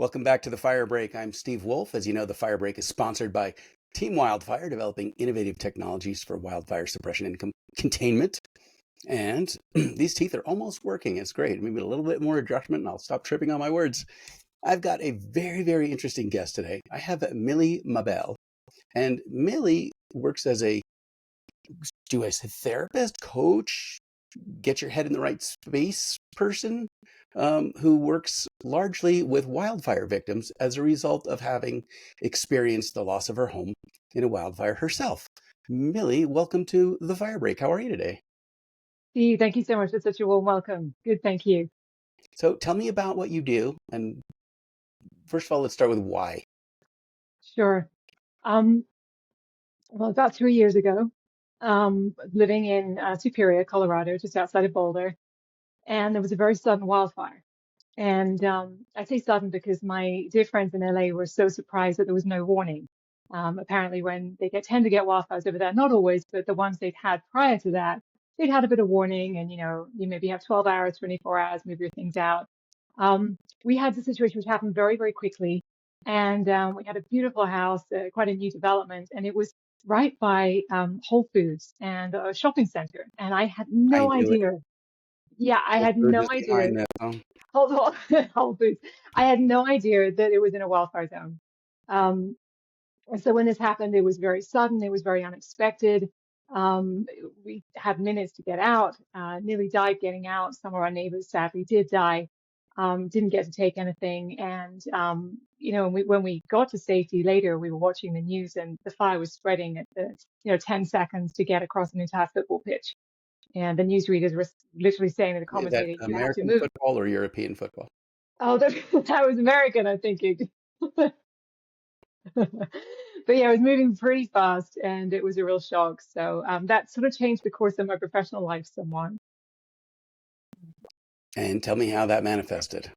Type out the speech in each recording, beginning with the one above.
Welcome back to the Fire Break. I'm Steve Wolf. As you know, the Fire Break is sponsored by Team Wildfire, developing innovative technologies for wildfire suppression and containment. And these teeth are almost working. It's great. Maybe a little bit more adjustment and I'll stop tripping on my words. I've got a very, very interesting guest today. I have Millie Mabelle. And Millie works as a therapist, coach, get your head in the right space person who works largely with wildfire victims as a result of having experienced the loss of her home in a wildfire herself. Millie, welcome to the Fire Break. How are you today? Steve, thank you so much for such a warm welcome. Good, thank you. So tell me about what you do. And first of all, let's start with why. Sure. Um, well, about 3 years ago, living in Superior, Colorado, just outside of Boulder, and there was a very sudden wildfire. And I say sudden because my dear friends in LA were so surprised that there was no warning. Apparently, when they tend to get wildfires over there, not always, but the ones they'd had prior to that, they'd had a bit of warning, and you maybe have 12 hours, 24 hours, move your things out. We had the situation which happened very, very quickly, and we had a beautiful house, quite a new development, and it was right by Whole Foods and a shopping center, and I had I no knew it. idea. Yeah, I Whole had Foods no is idea. behind that. Hold on, Whole Foods. I had no idea that it was in a wildfire zone. Um, and so when this happened, it was very sudden. It was very unexpected. Um, we had minutes to get out. Nearly died getting out. Some of our neighbors sadly did die. Didn't get to take anything. And when we got to safety later, we were watching the news, and the fire was spreading at 10 seconds to get across an entire football pitch. And the newsreaders were literally saying to the Is that commentator, "You have to American move." football or European football? Oh, that, that was American, I think. But yeah, it was moving pretty fast and it was a real shock. So that sort of changed the course of my professional life somewhat. And tell me how that manifested.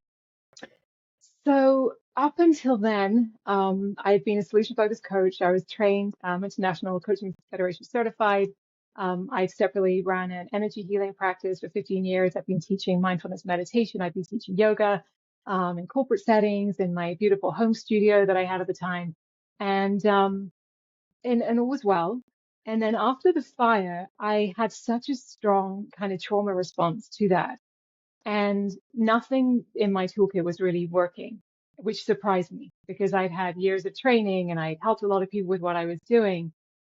So up until then, I had been a solution focused coach. I was trained, International Coaching Federation certified. I separately ran an energy healing practice for 15 years. I've been teaching mindfulness meditation. I've been teaching yoga in corporate settings in my beautiful home studio that I had at the time. And and all was well. And then after the fire, I had such a strong kind of trauma response to that. And nothing in my toolkit was really working, which surprised me because I'd had years of training and I helped a lot of people with what I was doing.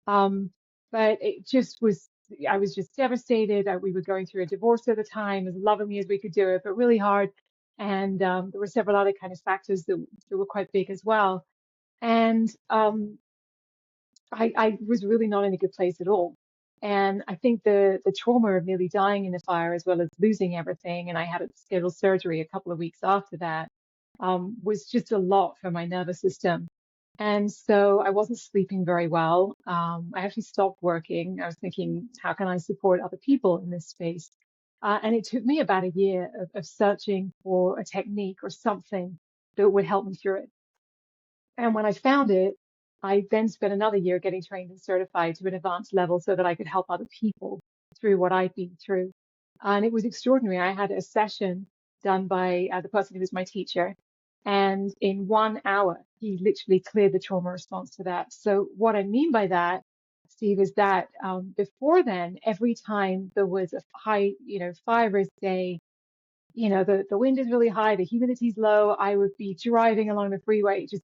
Um, but it just was, I was just devastated. We were going through a divorce at the time, as lovingly as we could do it, but really hard. And there were several other kind of factors that were quite big as well. And I was really not in a good place at all. And I think the trauma of nearly dying in the fire, as well as losing everything, and I had a scheduled surgery a couple of weeks after that, was just a lot for my nervous system. And so I wasn't sleeping very well. I actually stopped working. I was thinking, how can I support other people in this space? And it took me about a year of searching for a technique or something that would help me through it. And when I found it, I then spent another year getting trained and certified to an advanced level so that I could help other people through what I'd been through. And it was extraordinary. I had a session done by the person who was my teacher. And in 1 hour, he literally cleared the trauma response to that. So what I mean by that, Steve, is that before then, every time there was a high, fire risk day, the wind is really high, the humidity's low, I would be driving along the freeway, just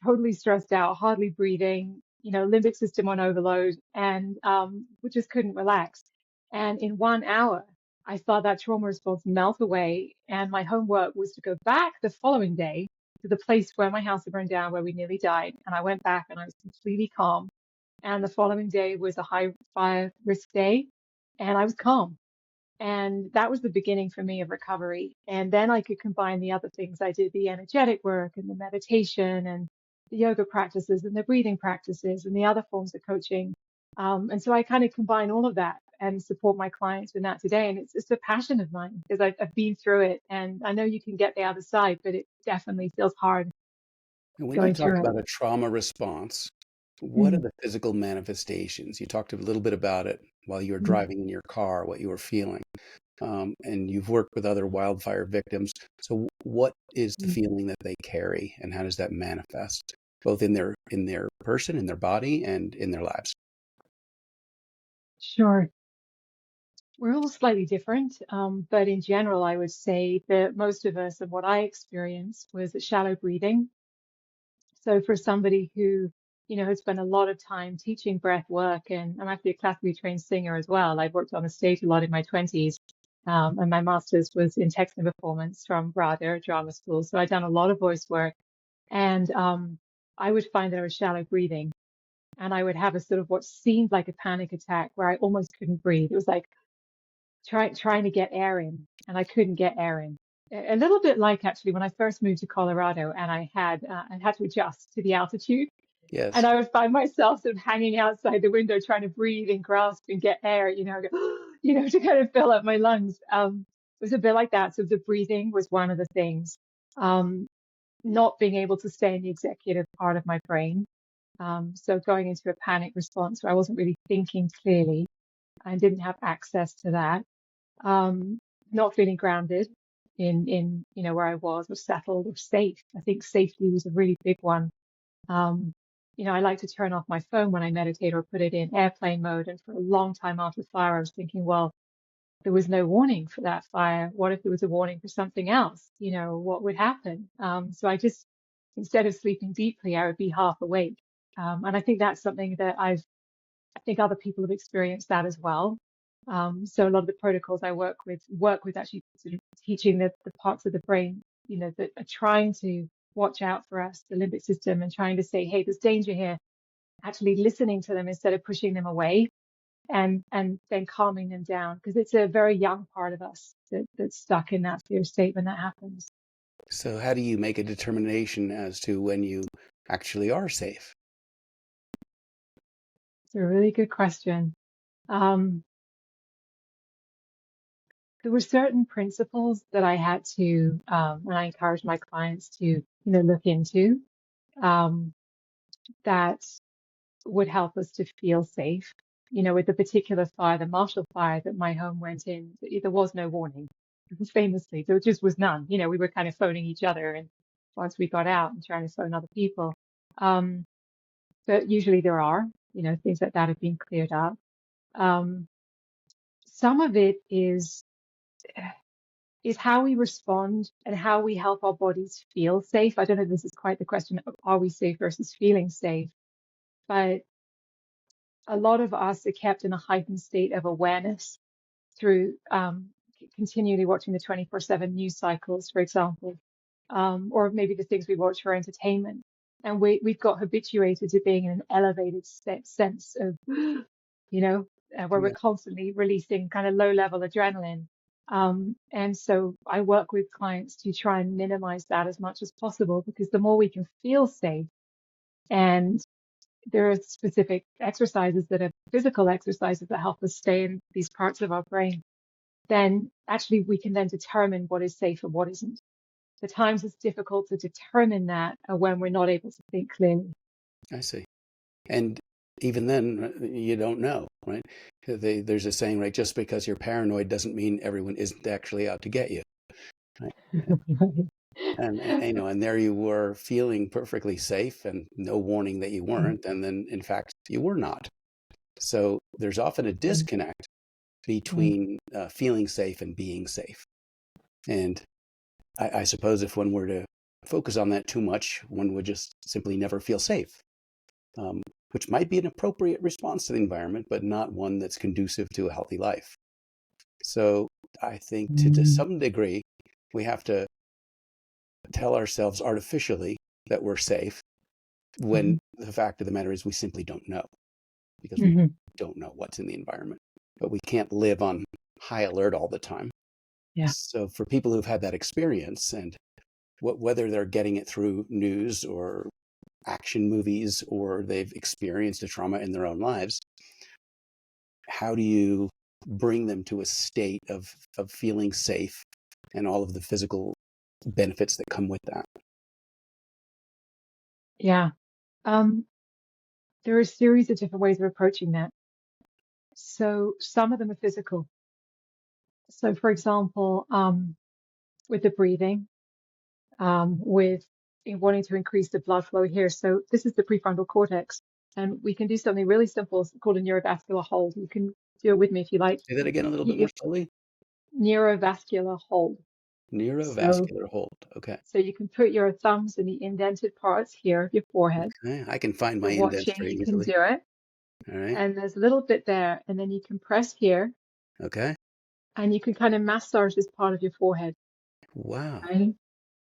totally stressed out, hardly breathing, limbic system on overload, and we just couldn't relax. And in 1 hour, I saw that trauma response melt away. And my homework was to go back the following day to the place where my house had burned down, where we nearly died. And I went back and I was completely calm. And the following day was a high fire risk day, and I was calm. And that was the beginning for me of recovery. And then I could combine the other things I did, the energetic work and the meditation and the yoga practices and the breathing practices and the other forms of coaching. And so I kind of combine all of that and support my clients in that today. And it's a passion of mine because I've been through it and I know you can get the other side, but it definitely feels hard And when you going talk through it. about a trauma response, What are Mhm. the physical manifestations? You talked a little bit about it while you were driving in your car, what you were feeling. And you've worked with other wildfire victims. So what is the Mhm. feeling that they carry, and how does that manifest both in their person, in their body, and in their lives? Sure. We're all slightly different, but in general, I would say that most of us, and what I experienced was a shallow breathing. So for somebody who, had spent a lot of time teaching breath work, and I'm actually a classically trained singer as well. I worked on the stage a lot in my 20s, and my master's was in text and performance from Brother Drama School. So I'd done a lot of voice work, and I would find that I was shallow breathing, and I would have a sort of what seemed like a panic attack where I almost couldn't breathe. It was like trying to get air in, and I couldn't get air in. A little bit like actually when I first moved to Colorado, and I had to adjust to the altitude, and Yes. I would find myself sort of hanging outside the window trying to breathe and grasp and get air, to kind of fill up my lungs. It was a bit like that. So the breathing was one of the things. Um, Not being able to stay in the executive part of my brain. So going into a panic response where I wasn't really thinking clearly and didn't have access to that. Um, Not feeling grounded in where I was or settled or safe. I think safety was a really big one. Um, I like to turn off my phone when I meditate or put it in airplane mode. And for a long time after the fire, I was thinking, well, there was no warning for that fire. What if there was a warning for something else? What would happen? So I just, instead of sleeping deeply, I would be half awake. And I think that's something that I think other people have experienced that as well. So a lot of the protocols I work with actually sort of teaching the parts of the brain, that are trying to watch out for us, the limbic system, and trying to say, hey, there's danger here, actually listening to them instead of pushing them away, and then calming them down, because it's a very young part of us that's stuck in that fear state when that happens. So how do you make a determination as to when you actually are safe? It's a really good question. Um, there were certain principles that I had to, and I encouraged my clients to, look into, um, that would help us to feel safe. With the particular fire, the Marshall Fire that my home went in, there was no warning. Famously, there just was none. We were kind of phoning each other, and once we got out and trying to phone other people. Um, but usually there are, things like that have been cleared up. Um, some of it is how we respond and how we help our bodies feel safe. I don't know if this is quite the question of are we safe versus feeling safe, but a lot of us are kept in a heightened state of awareness through continually watching the 24/7 news cycles, for example, or maybe the things we watch for entertainment. And we've got habituated to being in an elevated sense of, where we're Yeah. constantly releasing kind of low level adrenaline. And so I work with clients to try and minimize that as much as possible, because the more we can feel safe, and there are specific exercises that are physical exercises that help us stay in these parts of our brain, then actually we can then determine what is safe and what isn't. The times it's difficult to determine that are when we're not able to think clearly. I see. And even then, you don't know, right? There's a saying, right? Just because you're paranoid doesn't mean everyone isn't actually out to get you, right? And there you were feeling perfectly safe and no warning that you weren't. And then, in fact, you were not. So there's often a disconnect between feeling safe and being safe. And I suppose if one were to focus on that too much, one would just simply never feel safe, which might be an appropriate response to the environment, but not one that's conducive to a healthy life. So I think to some degree, we have to tell ourselves artificially that we're safe when the fact of the matter is we simply don't know, because we Mhm. don't know what's in the environment. But we can't live on high alert all the time. Yeah. So for people who've had that experience, and whether they're getting it through news or action movies, or they've experienced a trauma in their own lives, how do you bring them to a state of feeling safe and all of the physical benefits that come with that? Yeah. Um, there are a series of different ways of approaching that. So some of them are physical. So for example, with the breathing, with wanting to increase the blood flow here. So this is the prefrontal cortex, and we can do something really simple called a neurovascular hold. You can do it with me if you like. Say that again a little bit more slowly. Neurovascular hold. So, Neurovascular hold. Okay. so you can put your thumbs in the indented parts here of your forehead. Okay. I can find my You're indents watching, very you can easily. do it. All right. And there's a little bit there, and then you can press here, Okay. and you can kind of massage this part of your forehead, Wow. right?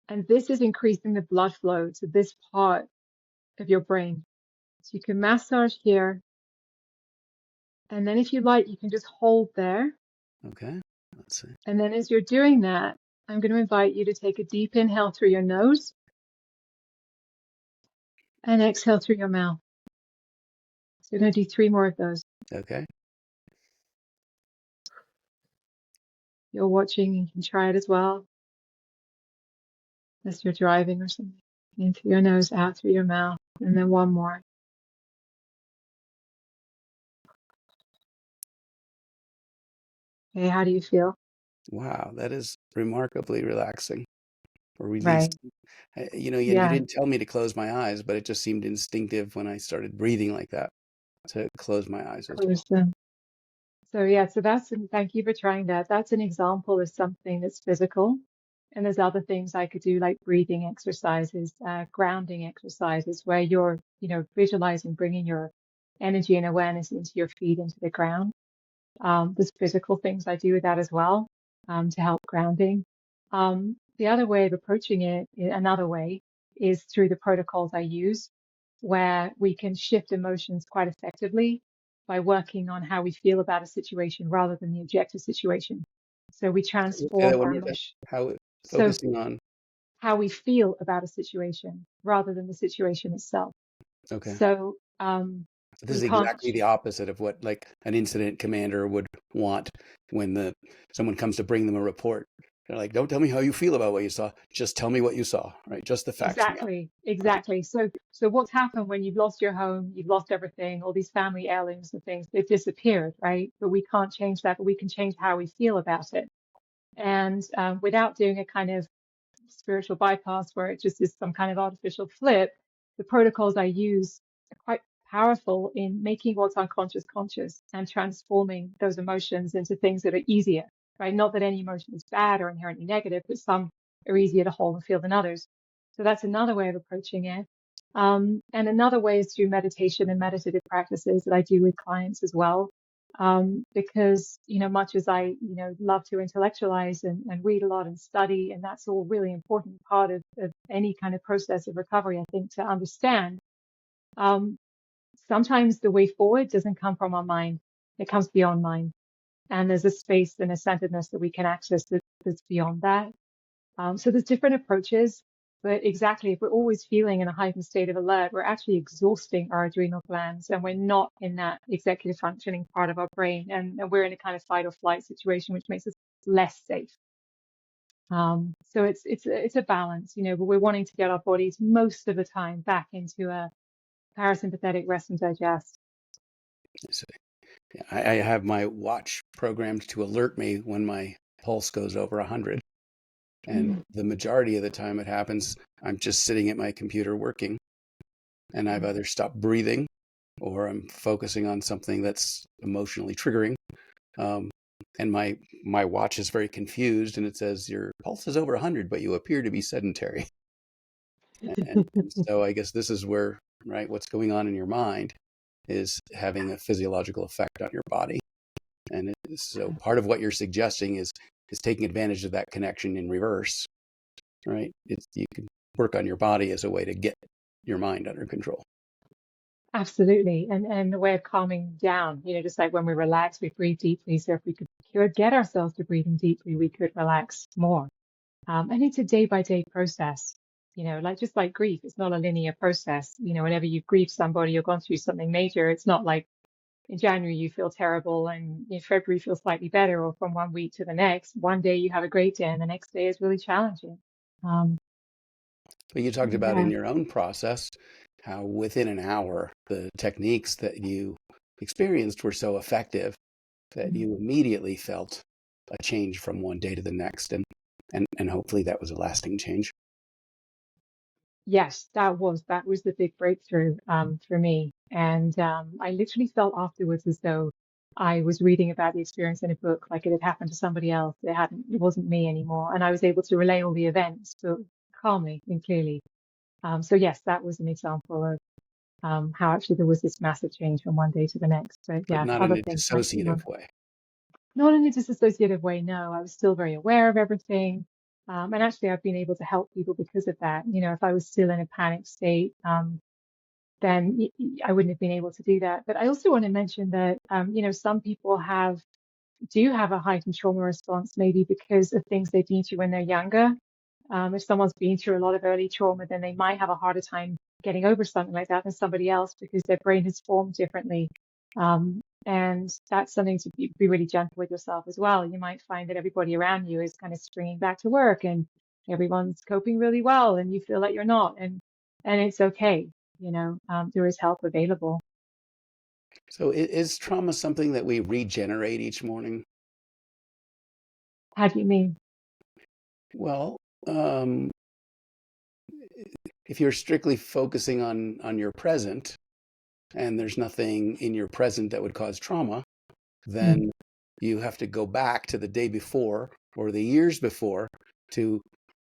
And this is increasing the blood flow to this part of your brain. So you can massage here, and then if you like, you can just hold there. Okay. Let's see. And then as you're doing that, I'm going to invite you to take a deep inhale through your nose and exhale through your mouth. So we're going to do 3 more of those. Okay. You're watching, you can try it as well as you're driving or something. In through your nose, out through your mouth, and then 1 more. Okay, how do you feel? Wow. That is remarkably relaxing or Right. releasing. You Yeah. didn't tell me to close my eyes, but it just seemed instinctive when I started breathing like that to close my eyes as well. Close them. So yeah, so thank you for trying that. That's an example of something that's physical. And there's other things I could do like breathing exercises, grounding exercises where you're, visualizing bringing your energy and awareness into your feet, into the ground. There's physical things I do with that as well, to help grounding. The other way of approaching it, another way, is through the protocols I use, where we can shift emotions quite effectively by working on how we feel about a situation rather than the objective situation. So we Say transform that one our more time. emotion. How So focusing on. how we feel about a situation rather than the situation itself. Okay. So This we is can't. exactly the opposite of what like an incident commander would want when someone comes to bring them a report. They're like, don't tell me how you feel about what you saw. Just tell me what you saw, right? Just the facts. Exactly. So what's happened when you've lost your home, you've lost everything, all these family heirlooms and things, they've disappeared, right? But we can't change that, but we can change how we feel about it. And without doing a kind of spiritual bypass where it just is some kind of artificial flip, the protocols I use are quite powerful in making what's unconscious conscious and transforming those emotions into things that are easier, right? Not that any emotion is bad or inherently negative, but some are easier to hold and feel than others. So that's another way of approaching it. And another way is through meditation and meditative practices that I do with clients as well. Because, much as I, love to intellectualize and read a lot and study, and that's all really important part of any kind of process of recovery, I think, to understand. Sometimes the way forward doesn't come from our mind. It comes beyond mind. And there's a space and a centeredness that we can access that's beyond that. So there's different approaches, but exactly, if we're always feeling in a heightened state of alert, we're actually exhausting our adrenal glands, and we're not in that executive functioning part of our brain, and we're in a kind of fight or flight situation, which makes us less safe. So it's a balance, but we're wanting to get our bodies most of the time back into a parasympathetic rest and digest. So, yeah, I have my watch programmed to alert me when my pulse goes over 100. And the majority of the time it happens, I'm just sitting at my computer working, and I've either stopped breathing or I'm focusing on something that's emotionally triggering. And my watch is very confused, and it says your pulse is over 100, but you appear to be sedentary. And so I guess this is where, right, what's going on in your mind is having a physiological effect on your body. And so part of what you're suggesting is taking advantage of that connection in reverse, right? You can work on your body as a way to get your mind under control. Absolutely. And the way of calming down, just like when we relax, we breathe deeply. So if we could get ourselves to breathing deeply, we could relax more. And it's a day by day process, just like grief. It's not a linear process. Whenever you grieve somebody, you're going through something major. It's not like in January you feel terrible and in February you feel slightly better, or from one week to the next. One day you have a great day and the next day is really challenging. But you talked about Yeah. in your own process, how within an hour the techniques that you experienced were so effective that you immediately felt a change from one day to the next, and hopefully that was a lasting change. Yes, that was the big breakthrough for me. And I literally felt afterwards as though I was reading about the experience in a book, like it had happened to somebody else. It wasn't me anymore. And I was able to relay all the events, but calmly and clearly. So yes, that was an example of how actually there was this massive change from one day to the next. But But yeah, not in other a things like, dissociative way. not in a disassociative way, no. I was still very aware of everything. And actually, I've been able to help people because of that. If I was still in a panic state, then I wouldn't have been able to do that. But I also want to mention that, some people do have a heightened trauma response, maybe because of things they've been through when they're younger. If someone's been through a lot of early trauma, then they might have a harder time getting over something like that than somebody else because their brain has formed differently. And that's something to be really gentle with yourself as well. You might find that everybody around you is kind of springing back to work and everyone's coping really well, and you feel like you're not, and it's okay. There is help available. So is trauma something that we regenerate each morning? How do you mean? Well, um, if you're strictly focusing on your present and there's nothing in your present that would cause trauma, Mm, then you have to go back to the day before or the years before to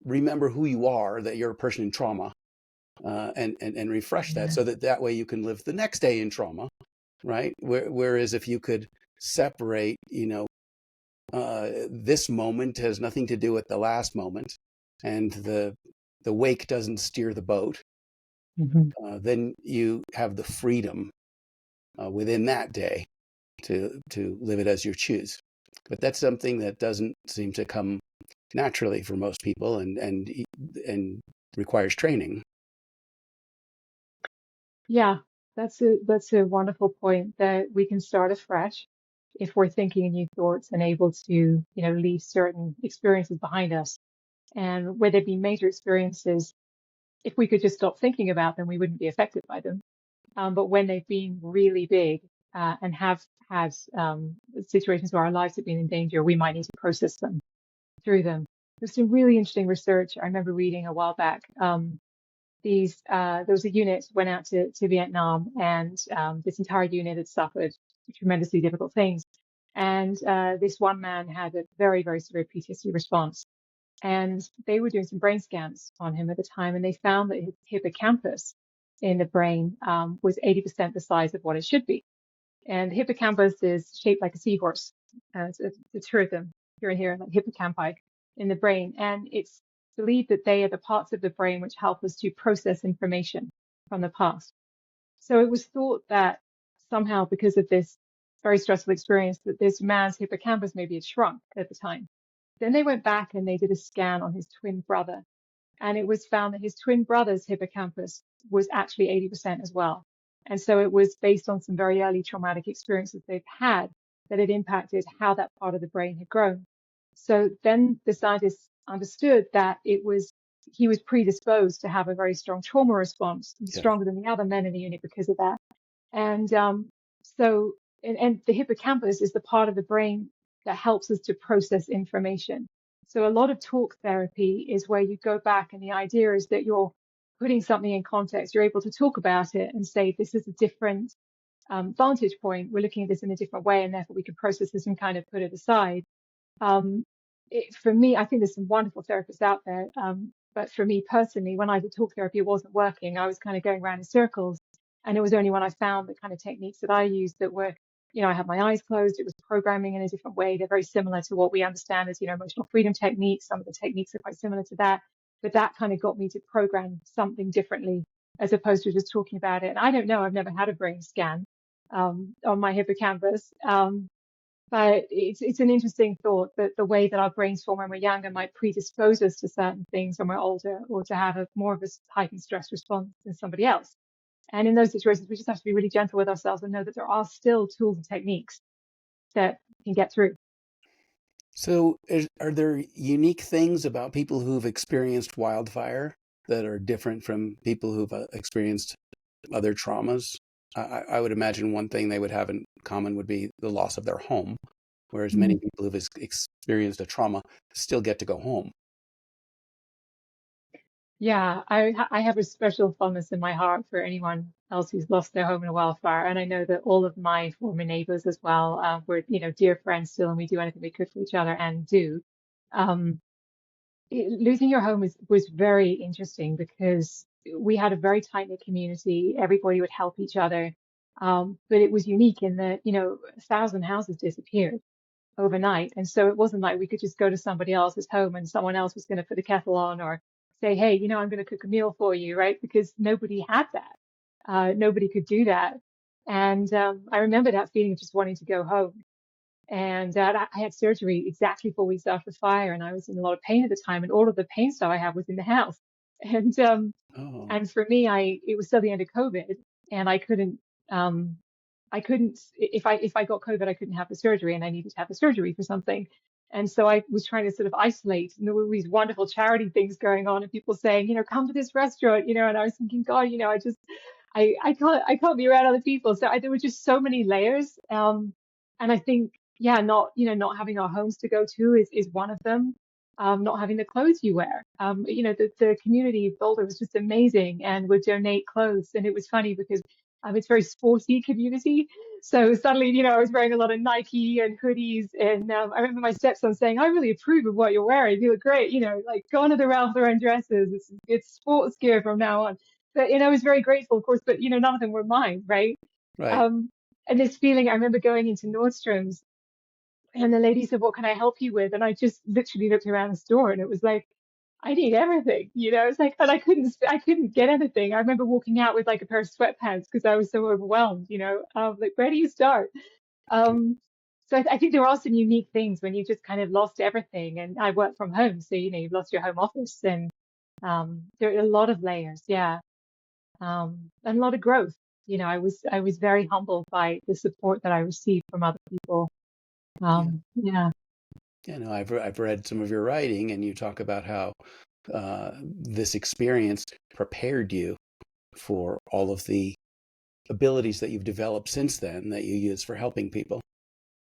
remember who you are, that you're a person in trauma, and refresh that yeah. so that way you can live the next day in trauma, right? Whereas if you could separate, this moment has nothing to do with the last moment, and the wake doesn't steer the boat, Mhm. then you have the freedom within that day to live it as you choose. But that's something that doesn't seem to come naturally for most people, and requires training. Yeah, that's a wonderful point that we can start afresh if we're thinking new thoughts and able to, leave certain experiences behind us. And where there'd be major experiences, if we could just stop thinking about them, we wouldn't be affected by them. But when they've been really big and have had situations where our lives have been in danger, we might need to process them through them. There's some really interesting research I remember reading a while back. There was a unit went out to Vietnam, and this entire unit had suffered tremendously difficult things. And this one man had a very, very severe PTSD response. And they were doing some brain scans on him at the time, and they found that his hippocampus in the brain was 80% the size of what it should be. And the hippocampus is shaped like a seahorse. It's two of them here and here, like hippocampi in the brain. And it's believed that they are the parts of the brain which help us to process information from the past. So it was thought that somehow, because of this very stressful experience, that this man's hippocampus maybe had shrunk at the time. Then they went back and they did a scan on his twin brother, and it was found that his twin brother's hippocampus was actually 80% as well. And so it was based on some very early traumatic experiences they've had that had impacted how that part of the brain had grown. So then the scientists understood that he was predisposed to have a very strong trauma response, Yes. stronger than the other men in the unit because of that. And so, and the hippocampus is the part of the brain that helps us to process information. So a lot of talk therapy is where you go back, and the idea is that you're putting something in context. You're able to talk about it and say, this is a different vantage point. We're looking at this in a different way, and therefore we can process this and kind of put it aside. Um, for me, I think there's some wonderful therapists out there. But for me personally, when I did talk therapy, it wasn't working. I was kind of going around in circles. And it was only when I found the kind of techniques that I used that were, I had my eyes closed. It was programming in a different way. They're very similar to what we understand as, emotional freedom techniques. Some of the techniques are quite similar to that. But that kind of got me to program something differently as opposed to just talking about it. And I don't know, I've never had a brain scan on my hippocampus. But it's an interesting thought that the way that our brains form when we're younger might predispose us to certain things when we're older, or to have more of a heightened stress response than somebody else. And in those situations, we just have to be really gentle with ourselves and know that there are still tools and techniques that can get through. So, are there unique things about people who've experienced wildfire that are different from people who've experienced other traumas. I would imagine one thing they would have in common would be the loss of their home, whereas many Mm. people who've experienced a trauma still get to go home. Yeah, I have a special fondness in my heart for anyone else who's lost their home in a wildfire, and I know that all of my former neighbors as well, we're dear friends still, and we do anything we could for each other and do. Um, Losing your home was very interesting because we had a very tight-knit community. Everybody would help each other. But it was unique in that, 1,000 houses disappeared overnight. And so it wasn't like we could just go to somebody else's home and someone else was going to put a kettle on or say, hey, I'm going to cook a meal for you, right? Because nobody had that. Nobody could do that. And I remember that feeling of just wanting to go home. And I had surgery exactly 4 weeks after the fire, and I was in a lot of pain at the time, and all of the pain stuff I had was in the house. And Oh, and for me, it was still the end of COVID, and um, I couldn't if I got COVID, I couldn't have the surgery, and I needed to have the surgery for something. And so I was trying to sort of isolate, and there were these wonderful charity things going on, and people saying, come to this restaurant, and I was thinking, God, I can't be around other people. So there were just so many layers. And I think, yeah, not having our homes to go to is one of them. Not having the clothes you wear. The community of Boulder was just amazing and would donate clothes. And it was funny because it's a very sporty community. So suddenly, I was wearing a lot of Nike and hoodies. And I remember my stepson saying, I really approve of what you're wearing. You look great. Like go to the Ralph Lauren dresses. It's sports gear from now on. But, I was very grateful, of course, but, none of them were mine, right? right. Um, and this feeling, I remember going into Nordstrom's and the lady said, what can I help you with? And I just literally looked around the store and it was like, I need everything, It's like, and I couldn't get anything. I remember walking out with like a pair of sweatpants because I was so overwhelmed, like, where do you start? Um, so I think there are some unique things when you just kind of lost everything. And I work from home, so, you've lost your home office and there are a lot of layers, yeah, and a lot of growth. I was very humbled by the support that I received from other people. Yeah. Yeah. Yeah, no, I've read some of your writing, and you talk about how this experience prepared you for all of the abilities that you've developed since then that you use for helping people.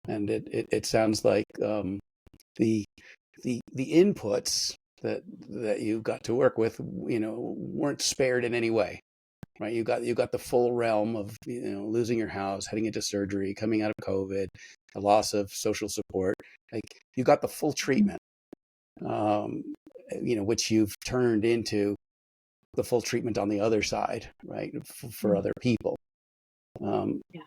And it sounds like the the inputs that you got to work with, weren't spared in any way, right? You got the full realm of losing your house, heading into surgery, coming out of COVID, the loss of social support. Like you got the full treatment, um, which you've turned into the full treatment on the other side, right? For Mm. other people. Um, Yeah.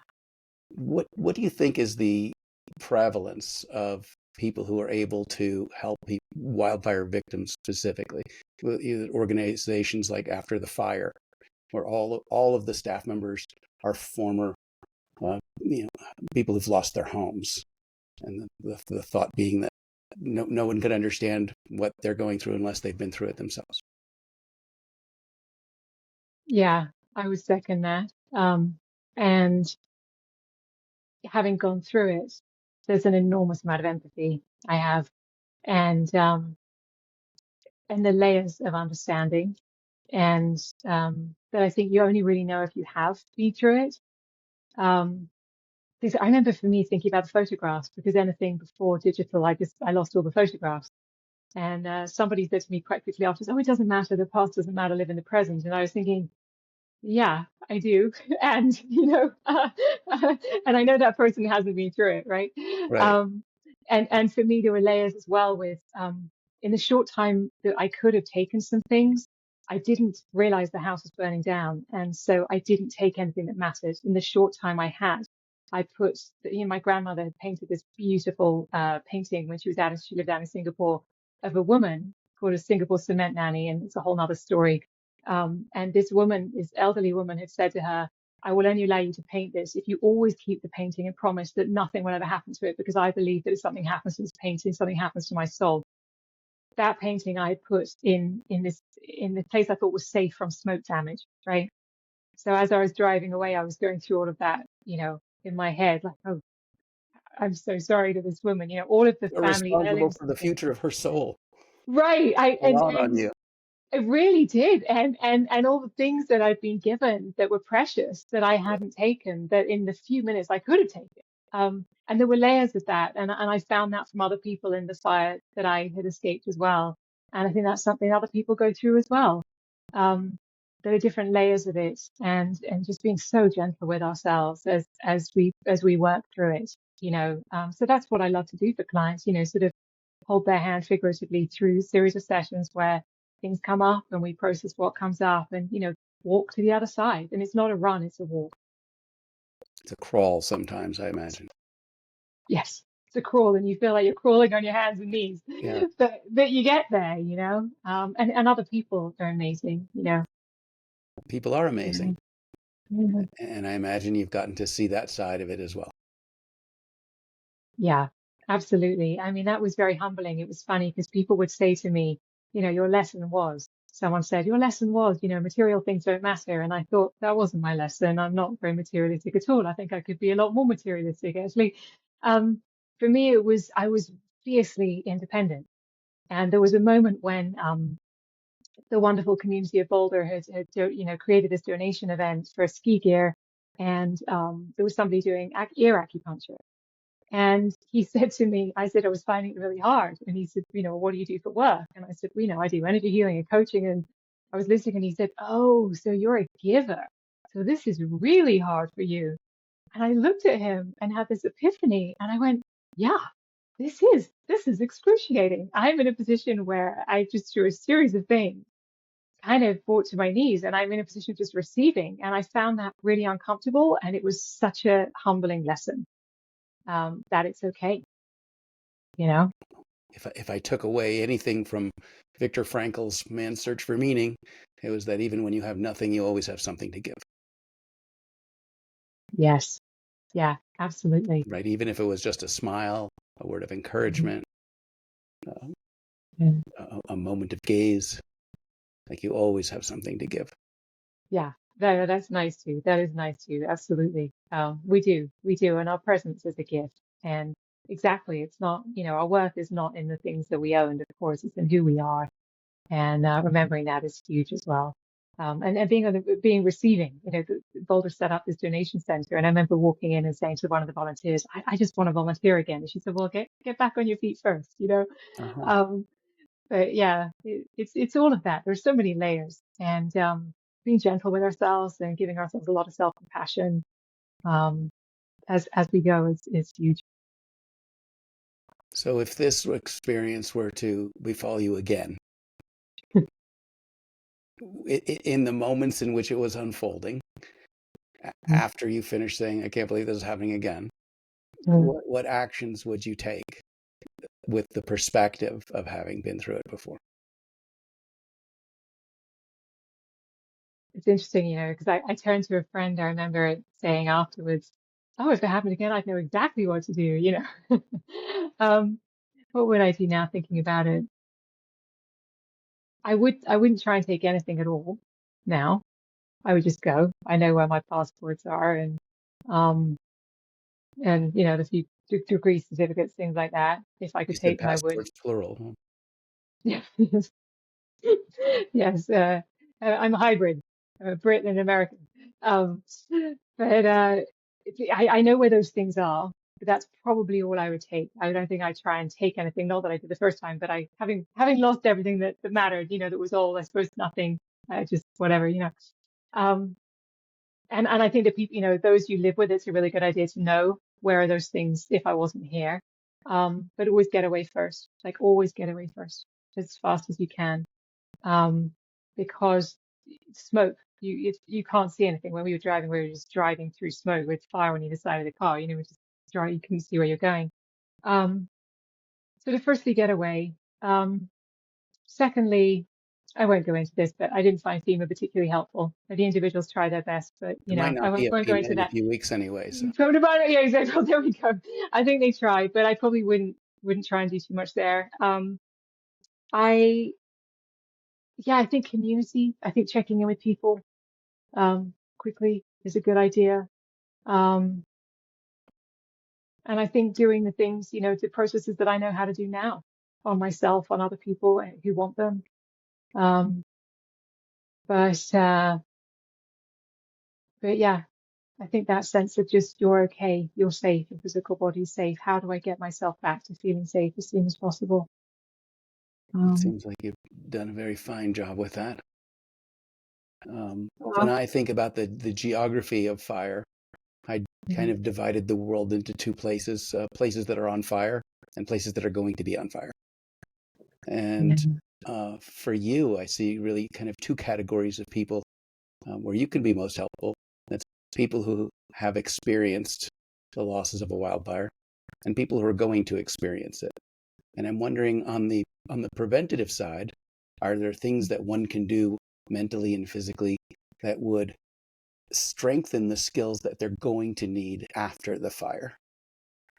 what do you think is the prevalence of people who are able to help wildfire victims specifically? Organizations like After the Fire, where all of the staff members are former people who've lost their homes, and the thought being that no one can understand what they're going through unless they've been through it themselves. Yeah, I would second that. And having gone through it, there's an enormous amount of empathy I have, and the layers of understanding, and that I think you only really know if you have been through it. Um, because I remember for me thinking about the photographs because anything before digital, I lost all the photographs. And somebody said to me quite quickly after, "Oh, it doesn't matter. The past doesn't matter. Live in the present." And I was thinking, yeah, I do. And, and I know that person hasn't been through it, right? Right. Um, and for me, there were layers as well with, in the short time that I could have taken some things, I didn't realize the house was burning down. And so I didn't take anything that mattered. In the short time I had, I put, my grandmother had painted this beautiful painting when she lived out in Singapore of a woman called a Singapore cement nanny. And it's a whole nother story. And this elderly woman, had said to her, I will only allow you to paint this if you always keep the painting and promise that nothing will ever happen to it, because I believe that if something happens to this painting, something happens to my soul. That painting I put in the place I thought was safe from smoke damage, right? So as I was driving away, I was going through all of that, in my head, like, oh, I'm so sorry to this woman, all of the You're family responsible heirlooms for and the things. future of her soul. Right. A lot on you. It really did. And all the things that I'd been given that were precious that I hadn't taken, that in the few minutes I could have taken. And there were layers of that. And I found that from other people in the fire that I had escaped as well. And I think that's something other people go through as well. There are different layers of it, and just being so gentle with ourselves as we work through it, you know. So that's what I love to do for clients, you know, sort of hold their hand figuratively through a series of sessions where things come up and we process what comes up and, you know, walk to the other side. And it's not a run, it's a walk. It's a crawl sometimes, I imagine. Yes, it's a crawl and you feel like you're crawling on your hands and knees, Yeah, but you get there, you know. And other people are amazing, you know. people are Yeah. amazing. Yeah. And I imagine you've gotten to see that side of it as well. Yeah, absolutely. I mean, that was very humbling. It was funny because people would say to me, you know, your lesson was, someone said, your lesson was, you know, material things don't matter. And I thought that wasn't my lesson. I'm not very materialistic at all. I think I could be a lot more materialistic, actually. Um, for me, I was fiercely independent. And there was a moment when the wonderful community of Boulder you know, created this donation event for ski gear. And there was somebody doing ear acupuncture. And he said to me, I said, I was finding it really hard. And he said, you know, what do you do for work? And I said, well, you know, I do energy healing and coaching. And I was listening and he said, oh, so you're a giver. So this is really hard for you. And I looked at him and had this epiphany and I went, yeah, this is excruciating. I'm in a position where I just through a series of things kind of brought to my knees and I'm in a position of just receiving. And I found that really uncomfortable. And it was such a humbling lesson, that it's okay, you know? If I took away anything from Viktor Frankl's Man's Search for Meaning, it was that even when you have nothing, you always have something to give. Yes. Yeah, absolutely. Right? Even if it was just a smile, a word of encouragement, uh, Mhm. a moment of gaze, like you always have something to give. Yeah, that's nice too. That is nice too. Absolutely. We do. And our presence is a gift. And exactly, it's not, you know, our worth is not in the things that we own, of course, it's in who we are. And remembering that is huge as well. And being receiving, you know, Boulder set up this donation center. And I remember walking in and saying to one of the volunteers, I just want to volunteer again. And she said, well, get back on your feet first, you know. Uh-huh. Um, But yeah, it's all of that. There's so many layers, and being gentle with ourselves and giving ourselves a lot of self-compassion um, as we go is huge. So if this experience were to befall you again, in the moments in which it was unfolding, after you finish saying, I can't believe this is happening again, Mm. what actions would you take with the perspective of having been through it before? It's interesting, you know, because I turned to a friend. I remember saying afterwards, "Oh, if it happened again, I'd know exactly what to do." You know, what would I do now? Thinking about it, I wouldn't try and take anything at all now. I would just go. I know where my passports are, um, and you know the few degree certificates, things like that. If I You could said take them, I would. passports plural. Huh? Yes, yes. I'm a hybrid. I'm a Brit and an American. Um, but I know where those things are. But that's probably all I would take. I don't think I'd try and take anything. Not that I did the first time, but I having lost everything that mattered. You know, that was all I suppose nothing. Just whatever. You know. Um, and I think that people, you know, those you live with, it's a really good idea to know where are those things if I wasn't here. But always get away first. Like always get away first as fast as you can. Um, because smoke, you can't see anything. When we were driving, we were just driving through smoke with fire on either side of the car. You know, we just drive, you couldn't see where you're going. Um, so to firstly get away. Secondly, I won't go into this, but I didn't find FEMA particularly helpful. The individuals try their best, but you There might know, I not be a won't go FEMA into in a that. few weeks anyway. So Talking about it, yeah, exactly. There we go. I think they tried, but I probably wouldn't try and do too much there. I yeah, I think community. I think checking in with people quickly is a good idea. Um, and I think doing the things, you know, the processes that I know how to do now on myself, on other people who want them. Um, But yeah, I think that sense of just you're okay, you're safe, your physical body's safe. How do I get myself back to feeling safe as soon as possible? It Um, seems like you've done a very fine job with that. When uh, I think about the geography of fire, I kind mm, of divided the world into two places, places that are on fire and places that are going to be on fire. yeah, And for you, I see really kind of two categories of people where you can be most helpful. That's people who have experienced the losses of a wildfire and people who are going to experience it. And I'm wondering on the preventative side, are there things that one can do mentally and physically that would strengthen the skills that they're going to need after the fire?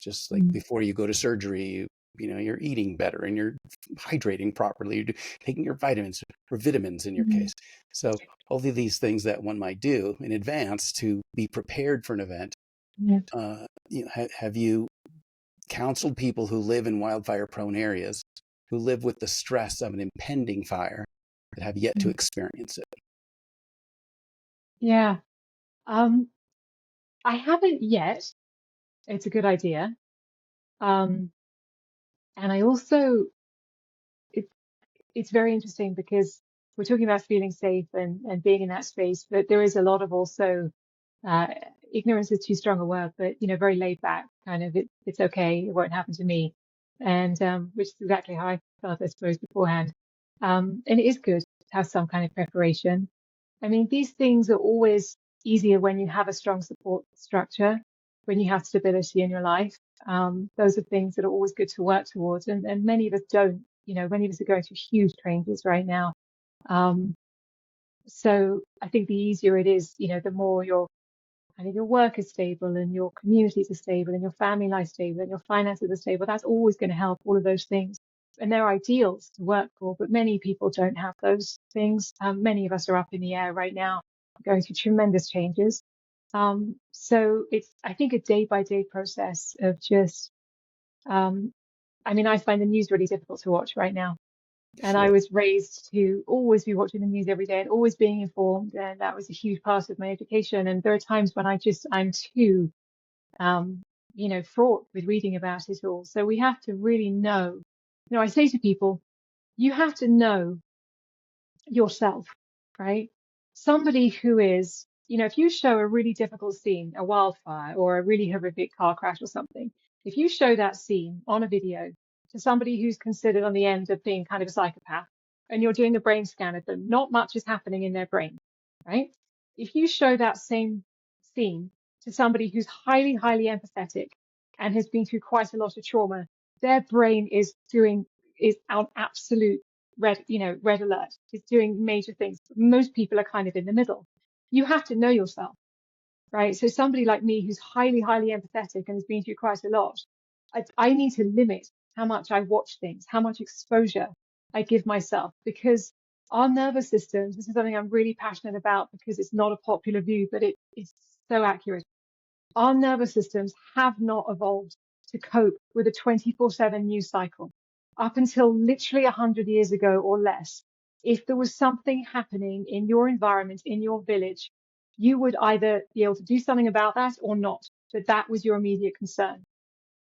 Just like mm, before you go to surgery, you're eating better and you're hydrating properly, you're taking your vitamins or vitamins in your mm, case. So all of these things that one might do in advance to be prepared for an event. yeah, Have you counseled people who live in wildfire prone areas, who live with the stress of an impending fire, that have yet to mm, experience it? yeah. Um, I haven't yet. It's a good idea. Um, and I also, it, it's very interesting because we're talking about feeling safe and being in that space, but there is a lot of also uh, ignorance is too strong a word, but very laid back kind of it's okay, it won't happen to me, and which is exactly how I felt, I suppose, beforehand. And it is good to have some kind of preparation. I mean, these things are always easier when you have a strong support structure, when you have stability in your life. Those are things that are always good to work towards, and many of us don't. Many of us are going through huge changes right now. Um, so I think the easier it is, the more your work is stable and your communities are stable and your family life stable and your finances are stable. That's always going to help, all of those things. And they're ideals to work for, but many people don't have those things. Many of us are up in the air right now, going through tremendous changes. So it's, I think, a day by day process of just, um, I mean, I find the news really difficult to watch right now. And I Sure. was raised to always be watching the news every day and always being informed. And that was a huge part of my education. And there are times when I'm too, um, fraught with reading about it all. So we have to really know, I say to people, you have to know yourself, right? Somebody who is, if you show a really difficult scene, a wildfire or a really horrific car crash or something, if you show that scene on a video to somebody who's considered on the end of being kind of a psychopath and you're doing a brain scan of them, not much is happening in their brain, right? If you show that same scene to somebody who's highly, highly empathetic and has been through quite a lot of trauma, their brain is on absolute red alert. It's doing major things. Most people are kind of in the middle. You have to know yourself, right? So somebody like me who's highly, highly empathetic and has been through quite a lot, I need to limit how much I watch things, how much exposure I give myself, because our nervous systems, this is something I'm really passionate about because it's not a popular view, but it's so accurate. Our nervous systems have not evolved to cope with a 24/7 news cycle. Up until literally 100 years ago or less, if there was something happening in your environment, in your village, you would either be able to do something about that or not. But that was your immediate concern.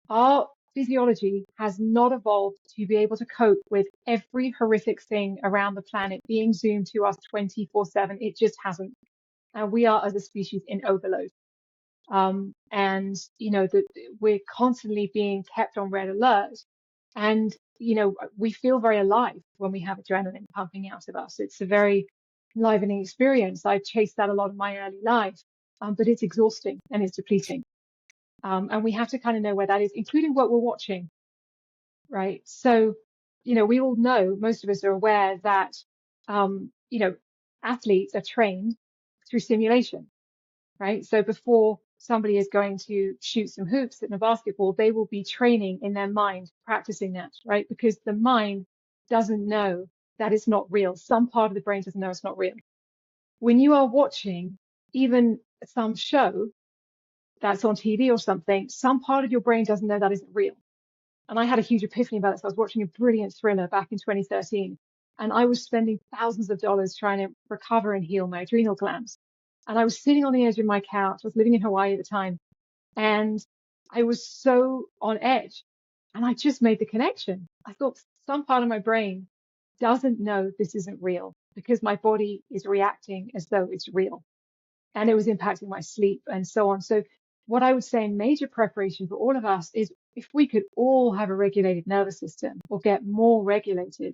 Our physiology has not evolved to be able to cope with every horrific thing around the planet being zoomed to us 24/7. It just hasn't. And we are, as a species, in overload. And that we're constantly being kept on red alert, and we feel very alive when we have adrenaline pumping out of us. It's a very enlivening experience. I've chased that a lot in my early life, but it's exhausting and it's depleting. And we have to kind of know where that is, including what we're watching, right? So we all know, most of us are aware that um, you know athletes are trained through simulation, right? So before somebody is going to shoot some hoops in a basketball, they will be training in their mind, practicing that, right? Because the mind doesn't know that it's not real. Some part of the brain doesn't know it's not real. When you are watching even some show that's on TV or something, some part of your brain doesn't know that isn't real. And I had a huge epiphany about this. I was watching a brilliant thriller back in 2013. And I was spending thousands of dollars trying to recover and heal my adrenal glands. And I was sitting on the edge of my couch. I was living in Hawaii at the time. And I was so on edge. And I just made the connection. I thought some part of my brain doesn't know this isn't real because my body is reacting as though it's real. And it was impacting my sleep and so on. So what I would say in major preparation for all of us is if we could all have a regulated nervous system or get more regulated,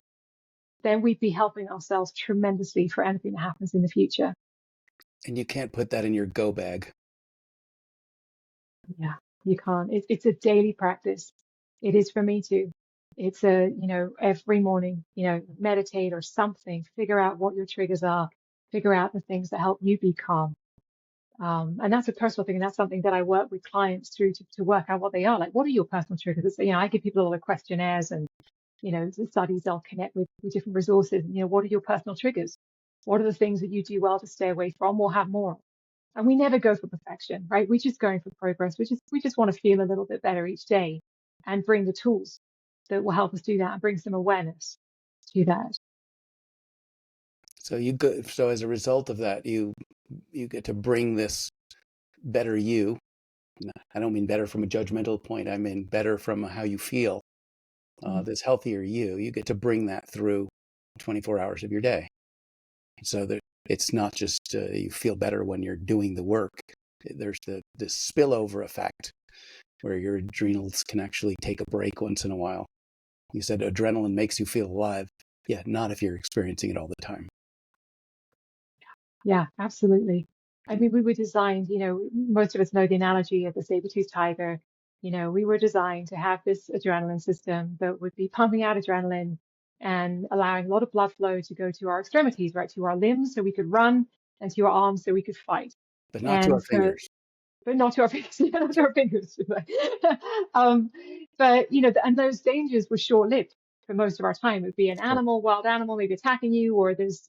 then we'd be helping ourselves tremendously for anything that happens in the future. And you can't put that in your go bag. Yeah, you can't. It's a daily practice. It is for me too. It's every morning, meditate or something, figure out what your triggers are, figure out the things that help you be calm. And that's a personal thing. And that's something that I work with clients through to work out what they are. Like, what are your personal triggers? It's, I give people a lot of questionnaires and, the studies, they'll connect with different resources. And, what are your personal triggers? What are the things that you do well to stay away from or have more of? And we never go for perfection, right? We're just going for progress. We just want to feel a little bit better each day and bring the tools that will help us do that and bring some awareness to that. So as a result of that, you get to bring this better you. I don't mean better from a judgmental point. I mean better from how you feel. This healthier you get to bring that through 24 hours of your day. So that it's not just you feel better when you're doing the work. There's this spillover effect where your adrenals can actually take a break once in a while. You said adrenaline makes you feel alive. Yeah, not if you're experiencing it all the time. Yeah, absolutely. I mean, we were designed, most of us know the analogy of the saber-toothed tiger. We were designed to have this adrenaline system that would be pumping out adrenaline and allowing a lot of blood flow to go to our extremities, right, to our limbs so we could run and to our arms so we could fight. But not to our fingers. But not to our fingers, not to our fingers. But, and those dangers were short-lived for most of our time. It would be an animal, wild animal, maybe attacking you, or there's,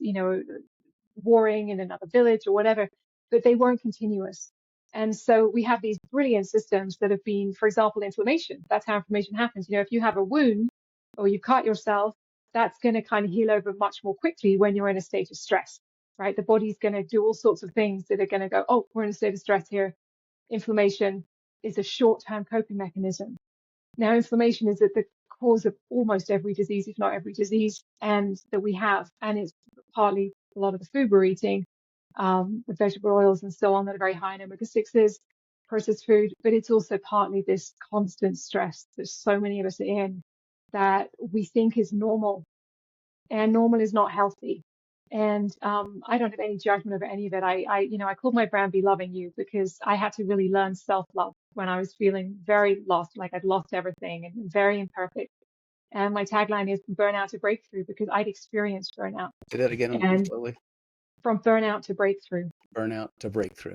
warring in another village or whatever, but they weren't continuous. And so we have these brilliant systems that have been, for example, inflammation. That's how inflammation happens. If you have a wound or you cut yourself, that's going to kind of heal over much more quickly when you're in a state of stress, right? The body's going to do all sorts of things that are going to go, oh, we're in a state of stress here. Inflammation is a short-term coping mechanism. Now, inflammation is at the cause of almost every disease, if not every disease, and that we have. And it's partly a lot of the food we're eating, the vegetable oils and so on that are very high in omega-6s, processed food, but it's also partly this constant stress that so many of us are in that we think is normal, and normal is not healthy. And I don't have any judgment over any of it. I called my brand Be Loving You because I had to really learn self-love when I was feeling very lost, like I'd lost everything and very imperfect. And my tagline is from burnout to breakthrough because I'd experienced burnout. Say that again And slowly. from burnout to breakthrough. Burnout to breakthrough.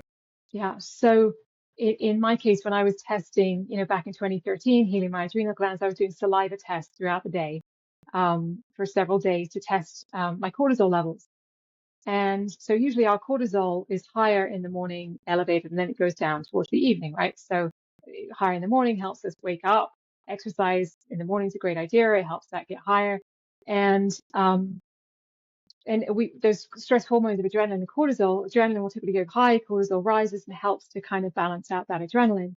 Yeah. So in my case, when I was testing, back in 2013, healing my adrenal glands, I was doing saliva tests throughout the day for several days to test my cortisol levels. And so usually our cortisol is higher in the morning, elevated, and then it goes down towards the evening, right? So higher in the morning helps us wake up. Exercise in the morning is a great idea. It helps that get higher. And there's stress hormones of adrenaline and cortisol. Adrenaline will typically go high, cortisol rises and helps to kind of balance out that adrenaline.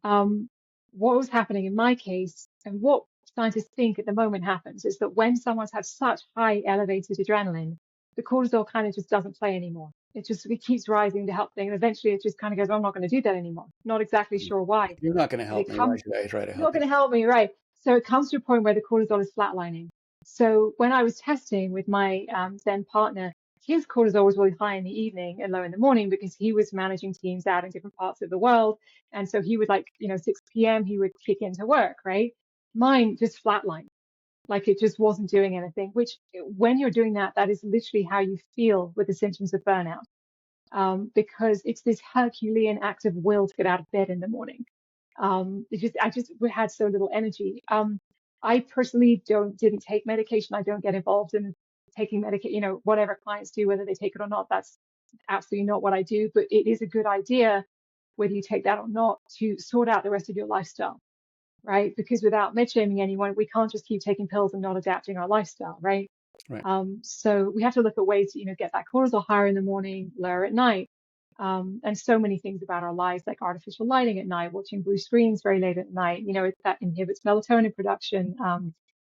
What was happening in my case and what scientists think at the moment happens is that when someone's had such high elevated adrenaline, the cortisol kind of just doesn't play anymore. It keeps rising to help things. And eventually it just kind of goes, I'm not going to do that anymore. Not exactly sure why. You're not going to help me. Why should I try to help you? You're not going to help me, right? So it comes to a point where the cortisol is flatlining. So when I was testing with my then partner, his cortisol was really high in the evening and low in the morning because he was managing teams out in different parts of the world. And so he would 6 p.m. he would kick into work, right? Mine just flatlined. Like it just wasn't doing anything, which when you're doing that, that is literally how you feel with the symptoms of burnout. Because it's this Herculean act of will to get out of bed in the morning. We had so little energy. I personally didn't take medication. I don't get involved in taking medication, whatever clients do, whether they take it or not, that's absolutely not what I do. But it is a good idea, whether you take that or not, to sort out the rest of your lifestyle, right? Because without med shaming anyone, we can't just keep taking pills and not adapting our lifestyle, right? Right. So we have to look at ways to, get that cortisol higher in the morning, lower at night. And so many things about our lives, like artificial lighting at night, watching blue screens very late at night, that inhibits melatonin production.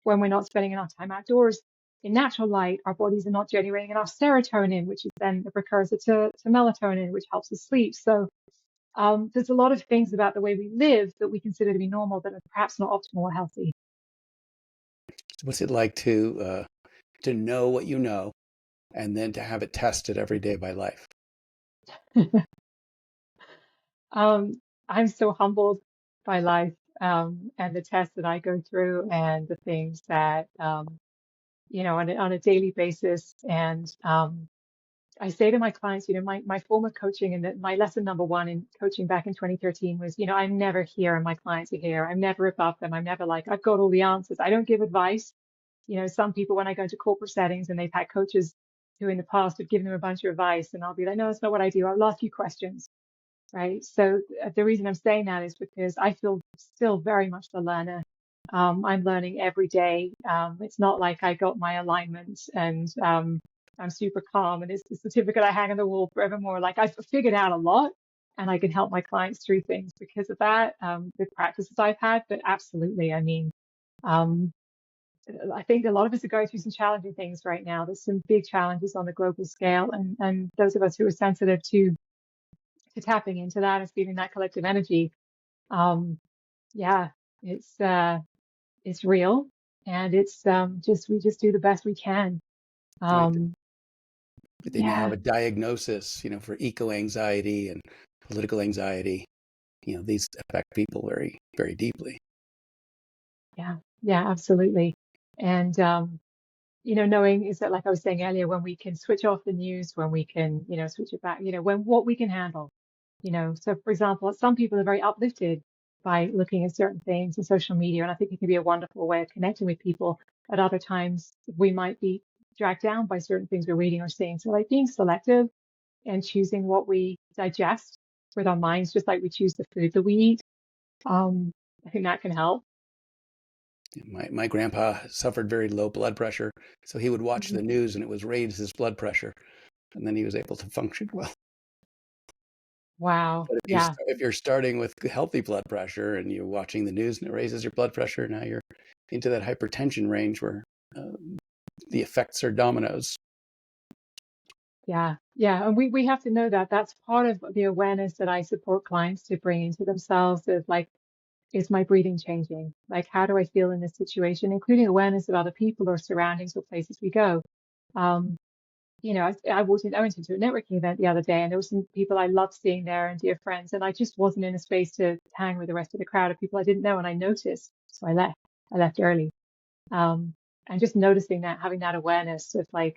When we're not spending enough time outdoors in natural light, our bodies are not generating enough serotonin, which is then a precursor to melatonin, which helps us sleep. So there's a lot of things about the way we live that we consider to be normal that are perhaps not optimal or healthy. So what's it like to know what you know and then to have it tested every day by life? Um, I'm so humbled by life, and the tests that I go through and the things that, on a daily basis. And I say to my clients, my form of coaching and my lesson number one in coaching back in 2013 was, I'm never here and my clients are here. I'm never above them. I'm never like, I've got all the answers. I don't give advice. Some people, when I go into corporate settings and they've had coaches who in the past have given them a bunch of advice, and I'll be like, no, that's not what I do. I'll ask you questions. Right. So the reason I'm saying that is because I feel still very much the learner. I'm learning every day. It's not like I got my alignment and I'm super calm and it's the certificate I hang on the wall forevermore. Like I've figured out a lot and I can help my clients through things because of that, the practices I've had. But absolutely, I mean, um, I think a lot of us are going through some challenging things right now. There's some big challenges on the global scale, and those of us who are sensitive to tapping into that and feeling that collective energy. Yeah, it's real, and it's we just do the best we can. Right. Um, They now have yeah, a diagnosis, for eco anxiety and political anxiety. These affect people very, very deeply. yeah, yeah, absolutely. And knowing is that, like I was saying earlier, when we can switch off the news, when we can, switch it back, when what we can handle, So for example, some people are very uplifted by looking at certain things in social media, and I think it can be a wonderful way of connecting with people. At other times, we might be dragged down by certain things we're reading or seeing. So like being selective and choosing what we digest with our minds, just like we choose the food that we eat. I think that can help. My grandpa suffered very low blood pressure, so he would watch the Mhm. news and it was raised his blood pressure, and then he was able to function well. Wow. But Yeah. if you're starting with healthy blood pressure and you're watching the news and it raises your blood pressure, now you're into that hypertension range where uh, the effects are dominoes. Yeah. Yeah. And we have to know that that's part of the awareness that I support clients to bring into themselves of like, is my breathing changing? Like, how do I feel in this situation, including awareness of other people or surroundings or places we go? Um, I went into a networking event the other day and there were some people I loved seeing there and dear friends, and I just wasn't in a space to hang with the rest of the crowd of people I didn't know. And I noticed, so I left. I left early. Um, and just noticing that, having that awareness of like,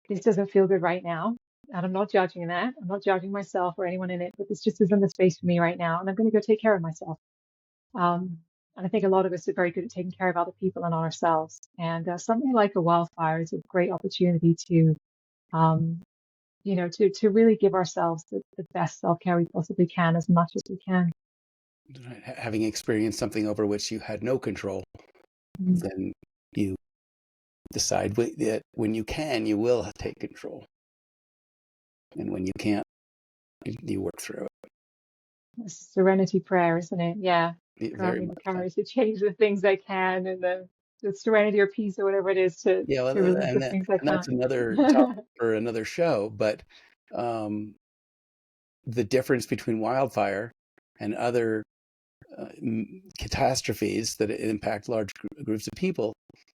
this doesn't feel good right now. And I'm not judging that. I'm not judging myself or anyone in it, but this just isn't the space for me right now. And I'm going to go take care of myself. And I think a lot of us are very good at taking care of other people and ourselves. And something like a wildfire is a great opportunity to, um, to really give ourselves the best self-care we possibly can, as much as we can. Having experienced something over which you had no control, Mm. then you decide that when you can, you will take control. And when you can't, you work through It's a serenity prayer, isn't it? Yeah. it Grant very me the much. courage to change the things I can, and the serenity or peace or whatever it is Yeah, to well, release the things I and that's can't. another topic for another show. But um, the difference between wildfire and other catastrophes that impact large groups of people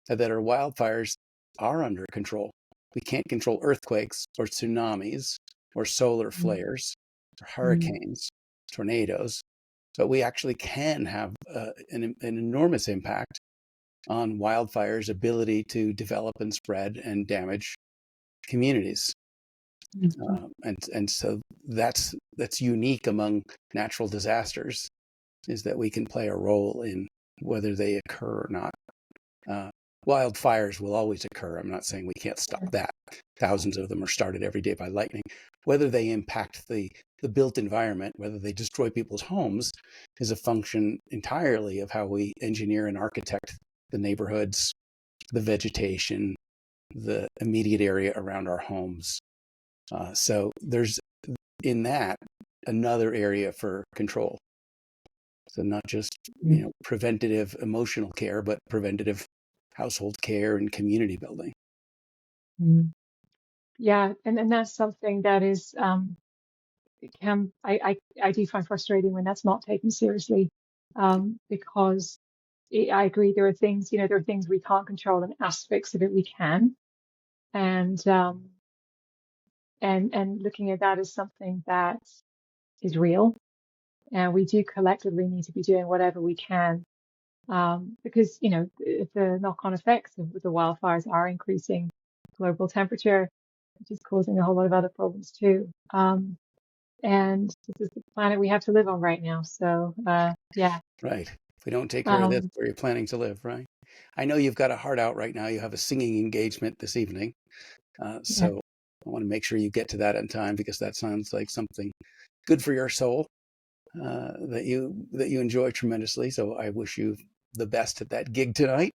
that are wildfires are under control. We can't control earthquakes or tsunamis or solar Mm, flares or mm, hurricanes, tornadoes, but we actually can have an enormous impact on wildfire's ability to develop and spread and damage communities. mm, And so that's unique among natural disasters, is that we can play a role in whether they occur or not. Uh, Wildfires will always occur. I'm not saying we can't stop that. Thousands of them are started every day by lightning. Whether they impact the built environment, whether they destroy people's homes, is a function entirely of how we engineer and architect the neighborhoods, the vegetation, the immediate area around our homes. So there's in that another area for control. So not just preventative emotional care, but preventative household care and community building. Mm. Yeah, and that's something that is I do find frustrating when that's not taken seriously, because I agree there are things we can't control and aspects of it we can, and looking at that as something that is real, and we do collectively need to be doing whatever we can, because the knock-on effects of the wildfires are increasing global temperature, which is causing a whole lot of other problems too. And this is the planet we have to live on right now. So, yeah. Right. If we don't take care of this, Um, where you're planning to live, right? I know you've got a heart out right now. You have a singing engagement this evening. yeah, So I want to make sure you get to that on time, because that sounds like something good for your soul, that you enjoy tremendously. So I wish you the best at that gig tonight,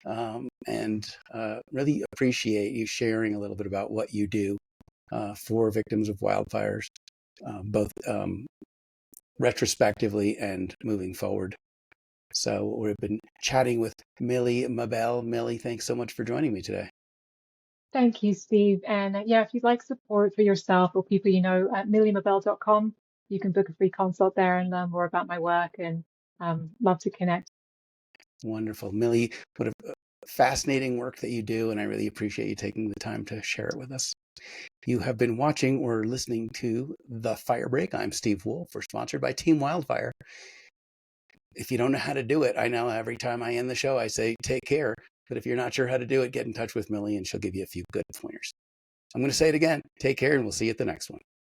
and really appreciate you sharing a little bit about what you do for victims of wildfires, both retrospectively and moving forward. So we've been chatting with Millie Mabelle. Millie, thanks so much for joining me today. thank you, Steve. And yeah, if you'd like support for yourself or people you know, at milliemabelle.com, you can book a free consult there and learn more about my work, and love to connect. Wonderful. Millie, what a fascinating work that you do, and I really appreciate you taking the time to share it with us. You have been watching or listening to The Fire Break. I'm Steve Wolf. We're sponsored by Team Wildfire. If you don't know how to do it, I know every time I end the show, I say, take care. But if you're not sure how to do it, get in touch with Millie and she'll give you a few good pointers. I'm going to say it again. Take care, and we'll see you at the next one.